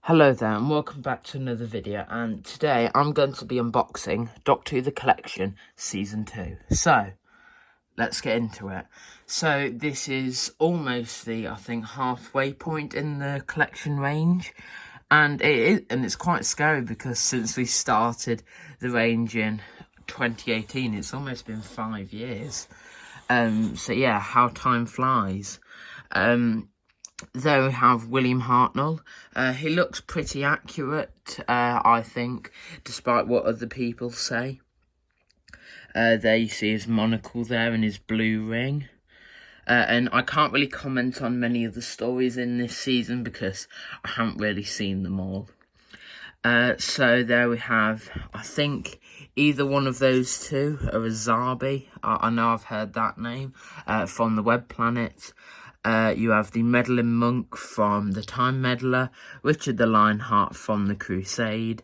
Hello there and welcome back to another video, and today I'm going to be unboxing Doctor Who The Collection Season 2. So, let's get into it. So, this is almost the, I think, halfway point in the collection range. And it's quite scary because since we started the range in 2018, it's almost been 5 years. So yeah, how time flies. There we have William Hartnell. He looks pretty accurate, I think, despite what other people say. There you see his monocle there and his blue ring. And I can't really comment on many of the stories in this season because I haven't really seen them all. So there we have, I think, either one of those two are a Zarbi. I know I've heard that name from the Web Planet. You have the Meddling Monk from the Time Meddler, Richard the Lionheart from the Crusade,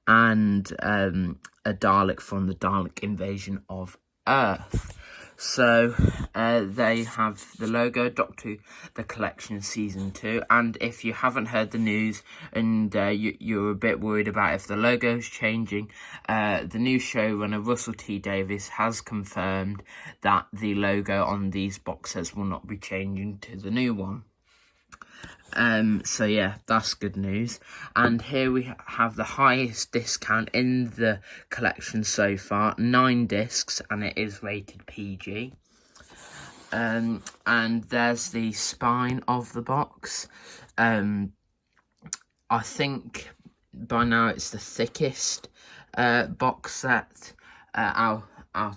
and a Dalek from the Dalek Invasion of Earth. So, there you have the logo, Doctor Who The Collection Season 2, and if you haven't heard the news and you're a bit worried about if the logo's changing, the new showrunner Russell T Davies has confirmed that the logo on these box sets will not be changing to the new one. So yeah, that's good news. And here we have the highest discount in the collection so far, 9 discs, and it is rated PG. And there's the spine of the box. I think by now it's the thickest box set out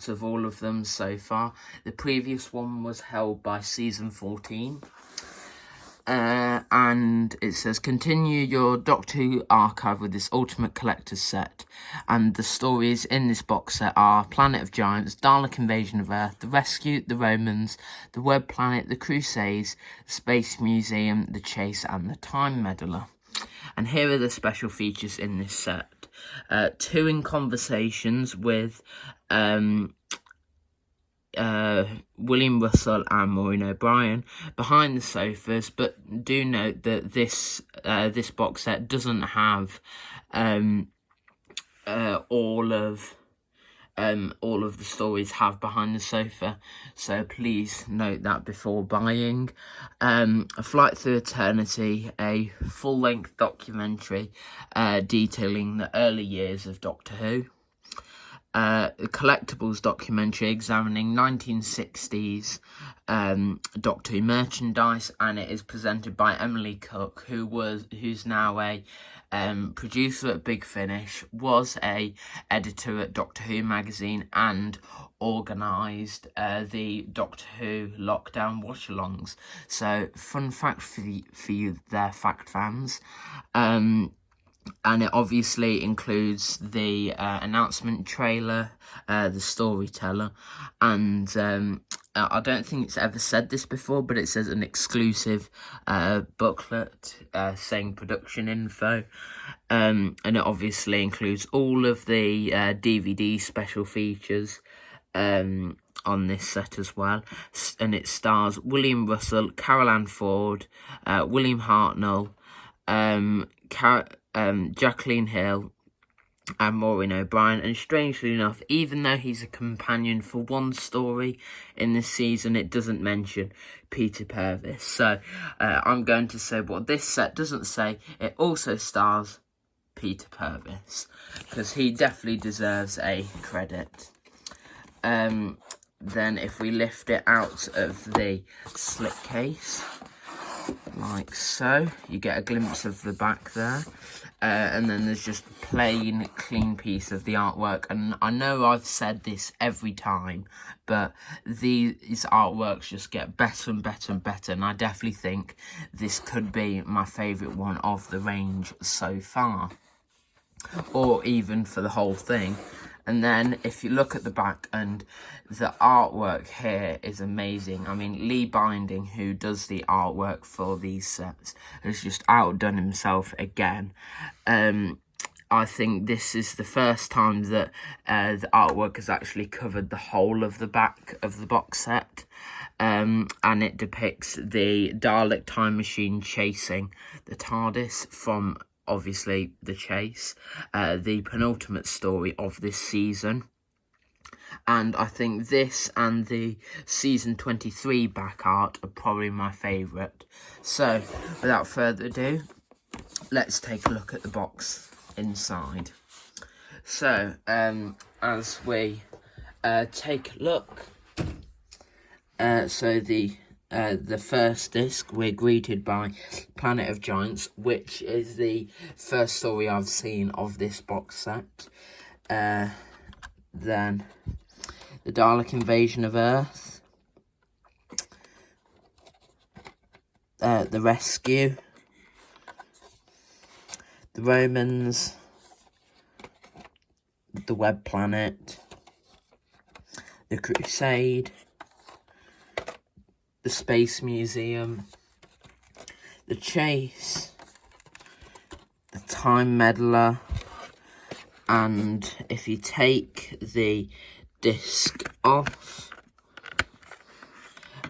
of all of them so far. The previous one was held by Season 14. And it says, continue your Doctor Who archive with this Ultimate Collector's set. And the stories in this box set are Planet of Giants, Dalek Invasion of Earth, The Rescue, The Romans, The Web Planet, The Crusades, The Space Museum, The Chase, and The Time Meddler. And here are the special features in this set. 2 in conversations with William Russell and Maureen O'Brien behind the sofas, but do note that this box set doesn't have all of the stories have behind the sofa, so please note that before buying. A Flight Through Eternity, a full-length documentary detailing the early years of Doctor Who. A collectibles documentary examining 1960s Doctor Who merchandise, and it is presented by Emily Cook, who's now a producer at Big Finish, was a editor at Doctor Who magazine, and organised the Doctor Who lockdown watch-alongs. So, fun fact for you there, fact fans. And it obviously includes the announcement trailer, the storyteller, and I don't think it's ever said this before, but it says an exclusive booklet saying production info, and it obviously includes all of the DVD special features on this set as well, and it stars William Russell, Carol Ann Ford, William Hartnell, Jacqueline Hill, and Maureen O'Brien. And strangely enough, even though he's a companion for one story in this season, it doesn't mention Peter Purves. So I'm going to say what this set doesn't say. It also stars Peter Purves, because he definitely deserves a credit. Then if we lift it out of the slip case, like so, you get a glimpse of the back there, and then there's just a plain, clean piece of the artwork. And I know I've said this every time, but these artworks just get better and better and better, and I definitely think this could be my favourite one of the range so far, or even for the whole thing. And then if you look at the back, and the artwork here is amazing. I mean, Lee Binding, who does the artwork for these sets, has just outdone himself again. I think this is the first time that the artwork has actually covered the whole of the back of the box set. And it depicts the Dalek time machine chasing the TARDIS from obviously The Chase, the penultimate story of this season. And I think this and the season 23 back art are probably my favourite. So, without further ado, let's take a look at the box inside. So, as we take a look, so the first disc, we're greeted by Planet of Giants, which is the first story I've seen of this box set. Then the Dalek Invasion of Earth, the Rescue, the Romans, the Web Planet, the Crusade, the Space Museum, the Chase, the Time Meddler, and if you take the disc off,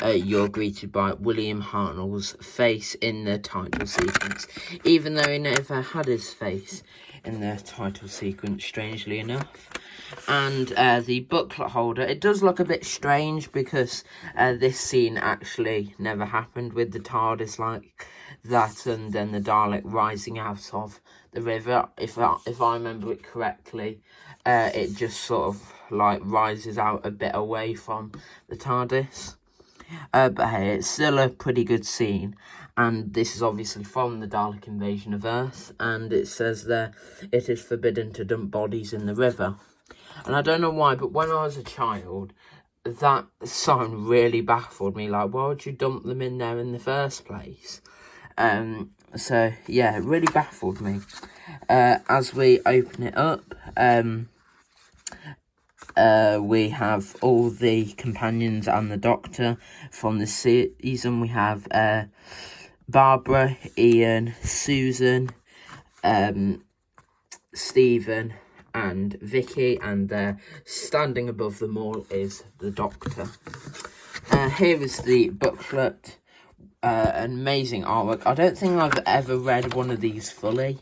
you're greeted by William Hartnell's face in the title sequence, even though he never had his face in the title sequence, strangely enough. And the booklet holder, it does look a bit strange because this scene actually never happened with the TARDIS like that, and then the Dalek rising out of the river. If I remember it correctly, it just sort of like rises out a bit away from the TARDIS. But hey, it's still a pretty good scene, and this is obviously from the Dalek Invasion of Earth, and it says there, it is forbidden to dump bodies in the river. And I don't know why, but when I was a child, that sign really baffled me, like, why would you dump them in there in the first place? So, yeah, it really baffled me. As we open it up, we have all the companions and the Doctor from the season. We have Barbara, Ian, Susan, Stephen, and Vicky, and standing above them all is the Doctor. Here is the booklet. An amazing artwork. I don't think I've ever read one of these fully.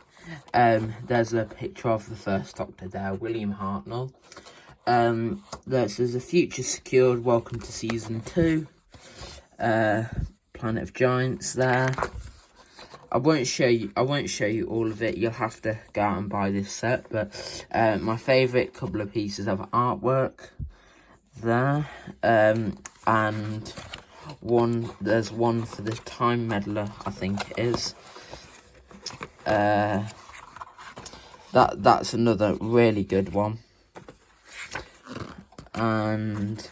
There's a picture of the first Doctor there, William Hartnell. There's a future secured, welcome to season 2. Planet of Giants there. I won't show you all of it. You'll have to go out and buy this set. But my favourite couple of pieces of artwork there, and there's one for the Time Meddler, I think it is. That's another really good one. And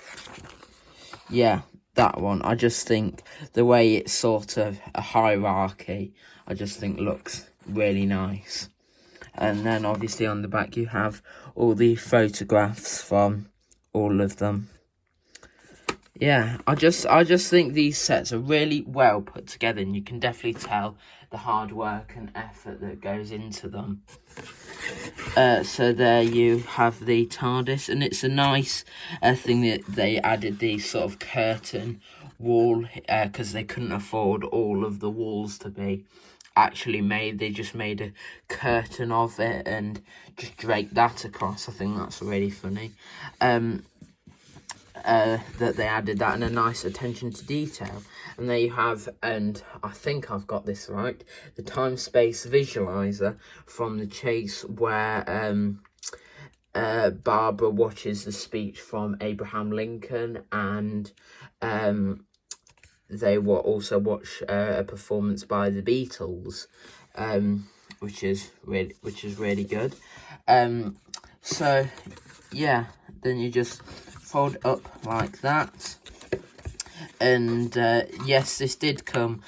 yeah, that one, I just think the way it's sort of a hierarchy, I just think looks really nice. And then obviously on the back you have all the photographs from all of them. Yeah, I just think these sets are really well put together, and you can definitely tell the hard work and effort that goes into them. So there you have the TARDIS, and it's a nice thing that they added the sort of curtain wall, because they couldn't afford all of the walls to be actually made. They just made a curtain of it and just draped that across. I think that's really funny. That they added that, and a nice attention to detail. And there you have, and I think I've got this right, the time-space visualizer from The Chase, where Barbara watches the speech from Abraham Lincoln, and they will also watch a performance by the Beatles, which is really good. So yeah, then you just fold up like that. And yes, this did come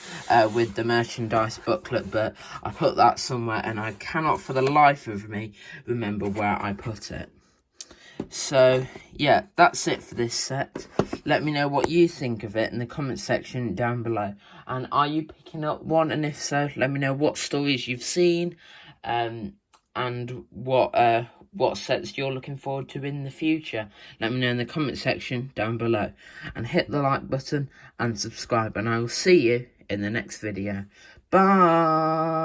with the merchandise booklet, but I put that somewhere and I cannot for the life of me remember where I put it. So yeah, that's it for this set. Let me know what you think of it in the comment section down below. And are you picking up one? And if so, let me know what stories you've seen, and what sets you're looking forward to in the future. Let me know in the comment section down below. And hit the like button and subscribe. And I will see you in the next video. Bye!